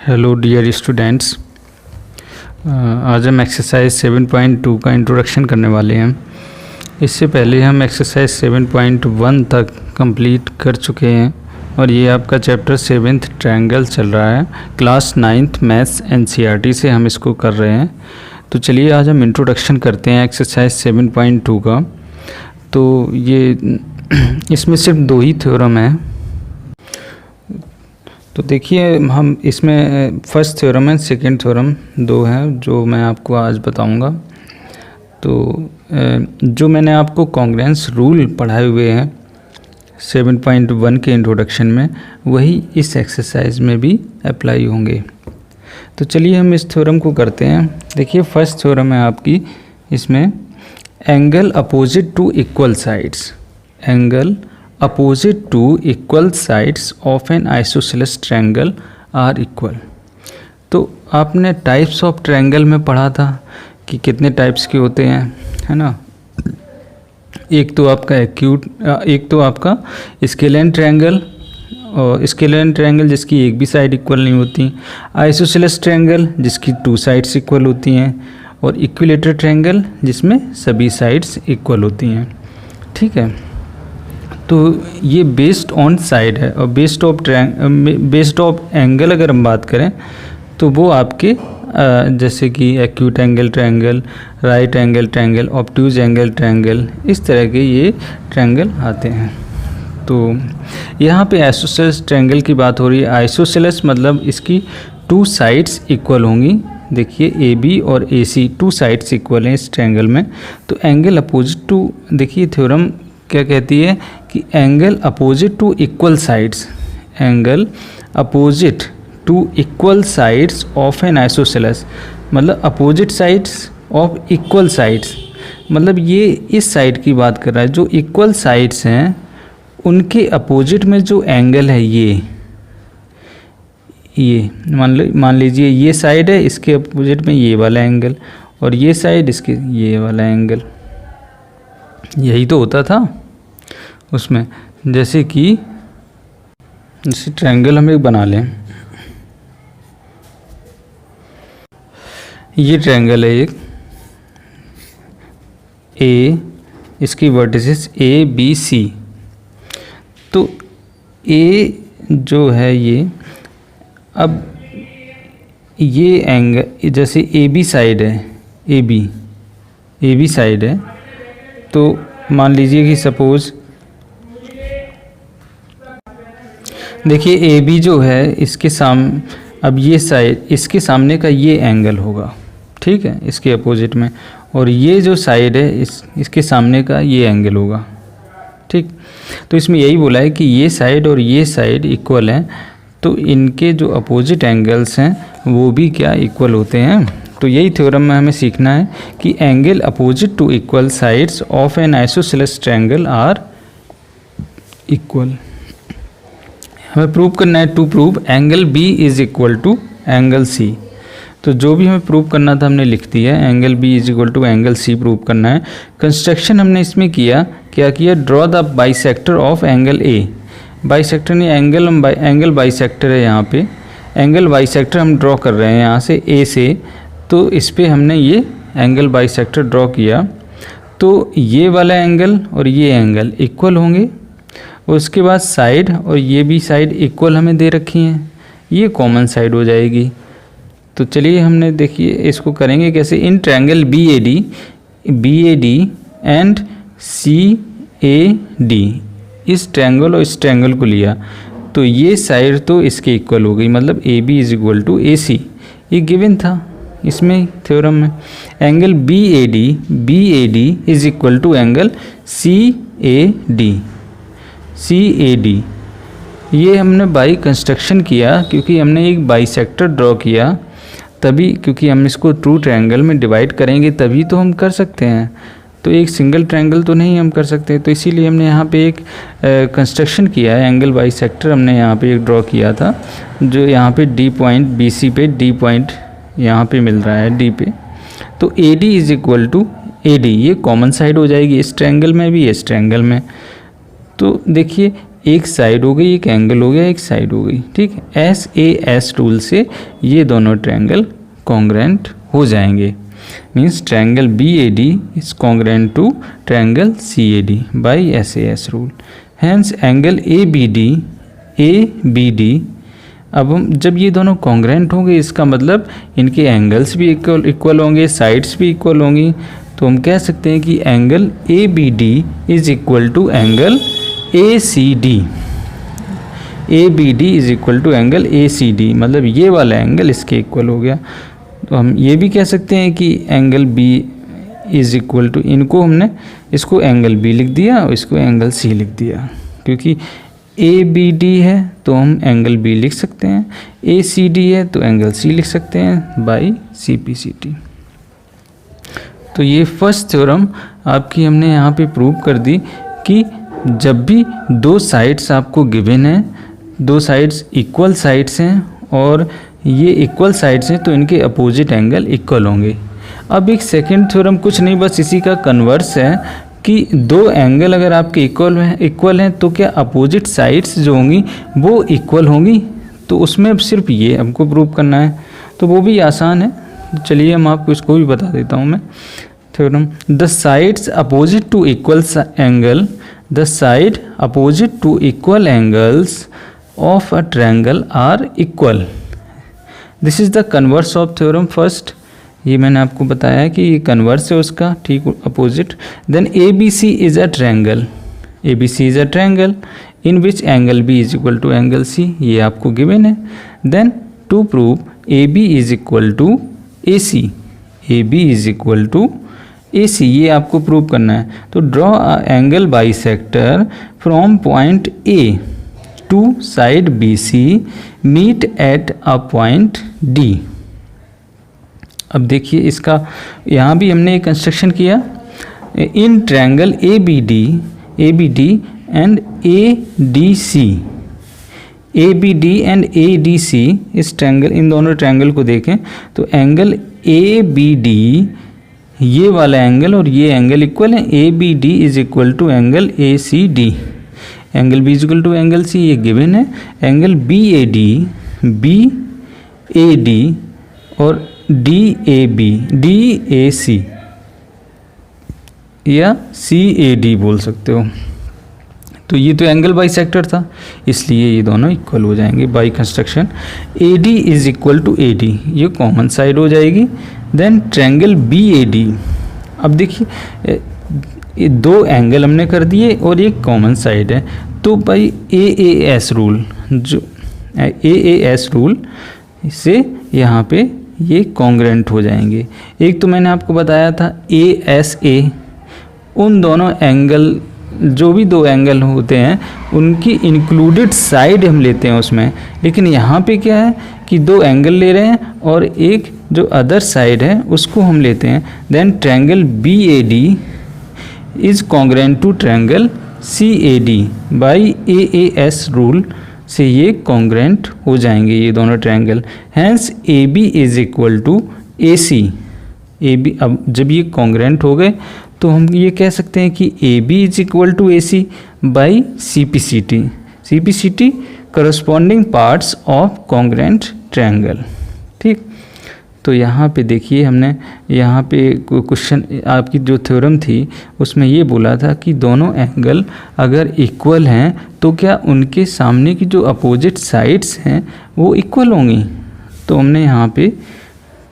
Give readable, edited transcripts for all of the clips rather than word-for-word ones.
Hello dear students, आज हम exercise 7.2 का इंट्रोडक्शन करने वाले हैं। इससे पहले हम एक्सरसाइज 7.1 तक कंप्लीट कर चुके हैं और ये आपका चैप्टर 7th ट्रायंगल चल रहा है। क्लास 9th मैथ्स एनसीईआरटी से हम इसको कर रहे हैं। तो चलिए आज हम इंट्रोडक्शन करते हैं एक्सरसाइज 7.2 का। तो ये इसमें सिर्फ दो ही थ्योरम है। तो देखिए, हम इसमें फर्स्ट थ्योरम है, सेकंड थ्योरम दो हैं जो मैं आपको आज बताऊंगा। तो जो मैंने आपको कॉन्ग्रुएंस रूल पढ़ाए हुए हैं 7.1 के इंट्रोडक्शन में, वही इस एक्सरसाइज में भी अप्लाई होंगे। तो चलिए हम इस थ्योरम को करते हैं। देखिए, फर्स्ट थ्योरम है आपकी इसमें, angle opposite to equal sides, angle opposite to equal sides of an isosceles triangle are equal। तो आपने टाइप्स ऑफ ट्रायंगल में पढ़ा था कि कितने टाइप्स के होते हैं, है ना। एक तो आपका एक्यूट, एक तो आपका स्केलेन ट्रायंगल, और स्केलेन ट्रायंगल जिसकी एक भी साइड इक्वल नहीं होती, आइसोसेलेस ट्रायंगल जिसकी 2 साइड्स इक्वल होती हैं, और इक्विलेटरल ट्रायंगल जिसमें सभी साइड्स इक्वल होती हैं। ठीक है, तो ये बेस्ड ऑन साइड है। और बेस्ड ऑफ एंगल अगर हम बात करें तो वो आपके जैसे कि acute angle triangle, right angle triangle, obtuse angle triangle, इस तरह के ये ट्रायंगल आते हैं। तो यहाँ पे आइसोसेलेस ट्रायंगल की बात हो रही है। आइसोसेलेस मतलब इसकी 2 साइड्स इक्वल होंगी। देखिए, ए बी और ए सी 2 साइड्स इक्वल हैं इस ट्रायंगल में। तो एंगल अपोजिट टू, देखिए थ्योरम क्या कहती है कि angle opposite to equal sides, angle opposite to equal sides of an isosceles, मतलब opposite sides of equal sides, मतलब ये इस साइड की बात कर रहा है। जो इक्वल साइड्स हैं उनके अपोजिट में जो एंगल है ये मान लीजिए ये साइड है, इसके अपोजिट में ये वाला एंगल, और ये साइड इसके ये वाला एंगल। यही तो होता था उसमें। जैसे ट्रायंगल हम एक बना लें, ये ट्रायंगल है एक, ए, इसकी वर्टिसेस ए बी सी। तो ए जो है ये, अब ये एंगल जैसे ए बी साइड है, ए बी साइड है, तो मान लीजिए कि सपोज देखिए ए बी जो है इसके अब ये साइड, इसके सामने का ये एंगल होगा, ठीक है, इसके अपोजिट में, और ये जो साइड है इसके सामने का ये एंगल होगा। ठीक, तो इसमें यही बोला है कि ये साइड और ये साइड इक्वल हैं, तो इनके जो अपोजिट एंगल्स हैं वो भी क्या इक्वल होते हैं। तो यही थ्योरम में हमें सीखना है कि angle opposite to equal sides of an isosceles triangle are equal. हमें प्रूव करना है, to prove angle B is equal to angle C. तो जो भी हमें प्रूव करना था हमने लिख दिया, angle B is equal to angle C prove करना है। कंस्ट्रक्शन हमने इसमें किया, क्या किया, draw the bisector of angle A. Bisector नहीं, एंगल बाइसेक्टर है यहाँ पे, एंगल बाइसेक्टर हम ड्रॉ कर रहे हैं यहाँ से ए से। तो इस पर हमने ये एंगल बाइसेक्टर ड्रॉ किया, तो ये वाला एंगल और ये एंगल इक्वल होंगे। उसके बाद साइड और ये भी साइड इक्वल हमें दे रखी हैं, ये कॉमन साइड हो जाएगी। तो चलिए हमने देखिए इसको करेंगे कैसे। In triangle B A D and C A D, इस ट्रायंगल और इस ट्रायंगल को लिया, तो ये साइड तो इसके इक्वल हो गई, मतलब A B is equal to A C, ये गिवन था इसमें थ्योरम में। Angle B A D is equal to angle C A D. ये हमने बाई कंस्ट्रक्शन किया क्योंकि हमने एक बाइसेक्टर ड्रॉ किया, तभी, क्योंकि हम इसको 2 ट्रायंगल में डिवाइड करेंगे तभी तो हम कर सकते हैं। तो एक सिंगल ट्रायंगल तो नहीं हम कर सकते, तो इसीलिए हमने यहाँ पे एक कंस्ट्रक्शन किया है, एंगल बाइसेक्टर हमने यहाँ पे एक ड्रॉ किया था, जो यहाँ पे डी पॉइंट बी सी पे डी पॉइंट यहाँ पे मिल रहा है डी पे। तो A D is equal to A D, ये कॉमन साइड हो जाएगी इस ट्रायंगल में भी इस ट्रायंगल में। तो देखिए एक साइड हो गई, एक एंगल हो गया, एक साइड हो गई, ठीक है। SAS रूल से ये दोनों ट्रायंगल कॉन्ग्रेंट हो जाएंगे। Means triangle BAD is congruent to triangle CAD by SAS rule. Hence angle ABD अब हम जब ये दोनों कॉन्ग्रेंट होंगे, इसका मतलब इनके एंगल्स भी इक्वल होंगे, साइड्स भी इक्वल होंगी, तो हम कह सकते हैं कि angle ABD is equal to angle ACD। ABD is equal to angle ACD, मतलब ये वाला एंगल इसके इक्वल हो गया। तो हम ये भी कह सकते हैं कि angle B is equal to, इनको हमने इसको एंगल B लिख दिया और इसको एंगल C लिख दिया, क्योंकि ABD है तो हम एंगल B लिख सकते हैं, ACD है तो एंगल C लिख सकते हैं बाई CPCT। तो ये फर्स्ट थ्योरम आपकी हमने यहाँ पे प्रूव कर दी कि जब भी दो साइड्स आपको गिवन है, दो साइड्स इक्वल साइड्स हैं और ये इक्वल साइड्स हैं, तो इनके अपोजिट एंगल इक्वल होंगे। अब एक सेकंड थ्योरम कुछ नहीं, बस इसी का कन्वर्स है कि दो एंगल अगर आपके इक्वल हैं तो क्या अपोजिट साइड्स जो होंगी वो इक्वल होंगी। तो उसमें अब सिर्फ ये हमको प्रूव करना है, तो वो भी आसान है। चलिए हम आपको इसको भी बता देता हूँ मैं। Theorem, the sides opposite to equal angle, the side opposite to equal angles of a triangle are equal. This is the converse of theorem first. ये मैंने आपको बताया कि ये कन्वर्स है उसका, ठीक opposite. Then ABC is a triangle, ABC is a triangle in which angle B is equal to angle C, ये आपको गिवन है। Then to prove AB is equal to AC, AB is equal to AC, ये आपको prove करना है। तो draw a angle bisector from point A to side BC meet at a point D। अब देखिए इसका यहाँ भी हमने एक कंस्ट्रक्शन किया। In triangle ABD and ADC, ABD and ADC, इस ट्रायंगल, इन दोनों ट्रायंगल को देखें तो एंगल ABD, ये वाला एंगल और ये एंगल इक्वल है। ABD is equal to angle ACD, angle B is equal to angle C, ये गिवन है। एंगल BAD और DAC या CAD बोल सकते हो। तो ये तो एंगल बाइसेक्टर था, इसलिए ये दोनों इक्वल हो जाएंगे by construction. AD is equal to AD, ये कॉमन साइड हो जाएगी। देन ट्रायंगल BAD, अब देखिए ये दो एंगल हमने कर दिए और एक कॉमन साइड है, तो भाई AAS रूल, जो AAS रूल से यहाँ पे ये कॉन्ग्रेंट हो जाएंगे। एक तो मैंने आपको बताया था ASA, उन दोनों एंगल, जो भी दो एंगल होते हैं उनकी इंक्लूडेड साइड हम लेते हैं उसमें, लेकिन यहाँ पे क्या है कि दो एंगल ले रहे हैं और एक जो अदर साइड है उसको हम लेते हैं। Then triangle BAD is congruent to triangle CAD by AAS rule से ये कॉन्ग्रेंट हो जाएंगे ये दोनों triangle. Hence AB is equal to AC, AB, अब जब ये कॉन्ग्रेंट हो गए तो हम ये कह सकते हैं कि AB is equal to AC by CPCT corresponding parts of congruent triangle, ठीक। तो यहाँ पे देखिए हमने यहाँ पे क्वेश्चन, आपकी जो थ्योरम थी उसमें ये बोला था कि दोनों एंगल अगर इक्वल हैं तो क्या उनके सामने की जो अपोजिट साइड्स हैं वो इक्वल होंगी। तो हमने यहाँ पे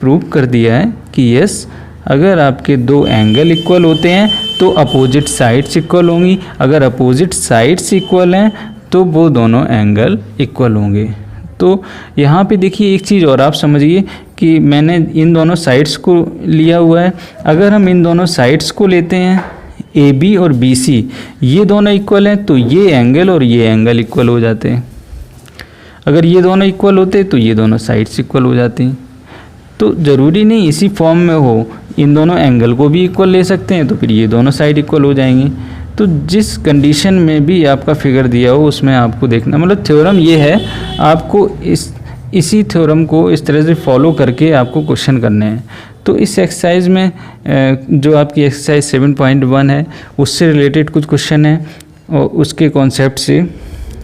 प्रूव कर दिया है कि यस, अगर आपके दो एंगल इक्वल होते हैं तो अपोजिट साइड्स इक्वल होंगी, अगर अपोजिट साइड्स इक्वल हैं तो वो दोनों एंगल इक्वल होंगे। तो यहाँ पे देखिए एक चीज़ और आप समझिए कि मैंने इन दोनों साइड्स को लिया हुआ है। अगर हम इन दोनों साइड्स को लेते हैं AB और BC, ये दोनों इक्वल हैं तो ये एंगल और ये एंगल इक्वल हो जाते हैं। अगर ये दोनों इक्वल होते तो ये दोनों साइड्स इक्वल हो जाती हैं। तो ज़रूरी नहीं इसी फॉर्म में हो, इन दोनों एंगल को भी इक्वल ले सकते हैं तो फिर ये दोनों साइड इक्वल हो जाएंगी। तो जिस कंडीशन में भी आपका फिगर दिया हो उसमें आपको देखना, मतलब थ्योरम ये है, आपको इसी थ्योरम को इस तरह से फॉलो करके आपको क्वेश्चन करने हैं। तो इस एक्सरसाइज में जो आपकी एक्सरसाइज 7.1 है उससे रिलेटेड कुछ क्वेश्चन है और उसके कॉन्सेप्ट से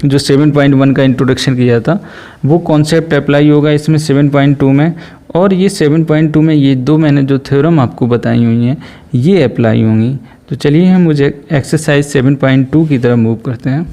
जो 7.1 का इंट्रोडक्शन किया था, वो कॉन्सेप्ट अप्लाई होगा इसमें 7.2 में, और ये 7.2 में ये दो मैंने जो थ्योरम आपको बताई हुई हैं ये अप्लाई होंगी। तो चलिए हम मुझे एक्सरसाइज 7.2 की तरफ मूव करते हैं।